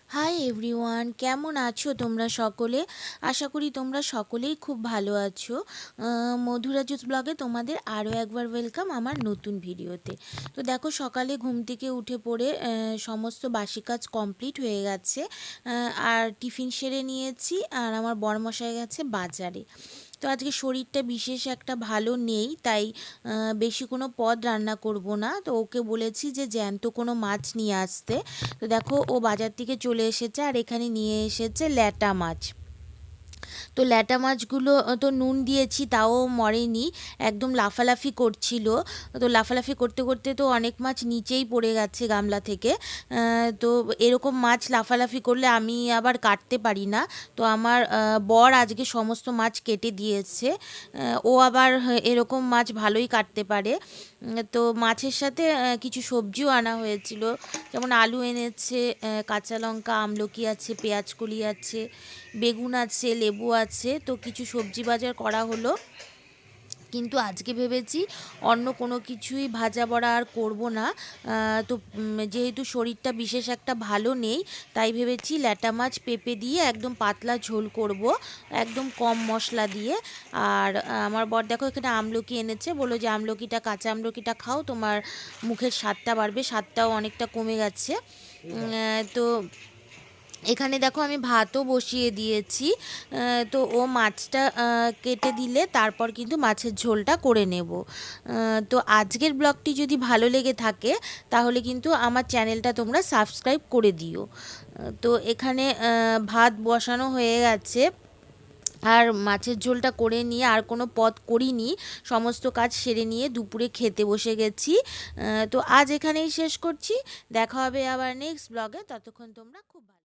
Hi everyone, কেমন আছো তোমরা সকলে? আশা করি তোমরা সকলেই খুব ভালো আছো। মধুরা জুস ব্লগে তোমাদের আরও একবার ওয়েলকাম আমার নতুন ভিডিওতে। তো দেখো, সকালে ঘুম থেকে উঠে পড়ে সমস্ত বাসি কাজ কমপ্লিট হয়ে গেছে। আর টিফিন সেরে নিয়েছি, আর আমার বরমশাই গেছে বাজারে। তো আজকে শরীরটা বিশেষ একটা ভালো নেই, তাই বেশি কোনো পদ রান্না করব না। তো ওকে বলেছি যে জ্যান্ত কোনো মাছ নিয়ে আসতে। তো দেখো, ও বাজার থেকে চলে এসেছে, আর এখানে নিয়ে এসেছে ল্যাটা মাছ। তো ল্যাটা মাছগুলো তো নুন দিয়েছি, তাও মরেনি, একদম লাফালাফি করছিল। তো লাফালাফি করতে করতে তো অনেক মাছ নিচেই পড়ে গেছে গামলা থেকে। তো এরকম মাছ লাফালাফি করলে আমি আবার কাটতে পারি না। তো আমার বর আজকে সমস্ত মাছ কেটে দিয়েছে। ও আবার এরকম মাছ ভালোই কাটতে পারে। তো মাছের সাথে কিছু সবজিও আনা হয়েছিল, যেমন আলু এনেছে, কাঁচা লঙ্কা, আমলকি আছে, পেঁয়াজ কলি আছে, বেগুন আছে, লেবু আছে। তো কিছু সবজি বাজার করা হলো। কিন্তু আজকে ভেবেছি অন্য কোনো কিছুই ভাজা বড়া আর করব না। তো যেহেতু শরীরটা বিশেষ একটা ভালো নেই, তাই ভেবেছি ল্যাটা মাছ পেঁপে দিয়ে একদম পাতলা ঝোল করব, একদম কম মশলা দিয়ে। আর আমার বর দেখো এখানে আমলকি এনেছে, বললো যে আমলকিটা, কাঁচা আমলকিটা খাও, তোমার মুখের স্বাদটা বাড়বে, স্বাদটাও অনেকটা কমে গেছে। তো এখানে দেখো আমি ভাতও বসিয়ে দিয়েছি। তো ও মাছটা কেটে দিলে তারপর কিন্তু মাছের ঝোলটা করে নেব। তো আজকের ব্লগটি যদি ভালো লেগে থাকে, তাহলে কিন্তু আমার চ্যানেলটা তোমরা সাবস্ক্রাইব করে দিও। তো এখানে ভাত বসানো হয়ে গেছে, আর মাছের ঝোলটা করে নিয়ে আর কোনো পদ করিনি, সমস্ত কাজ সেরে নিয়ে দুপুরে খেতে বসে গেছি। তো আজ এখানেই শেষ করছি, দেখা হবে আবার নেক্সট ব্লগে। ততক্ষণ তোমরা খুব ভালো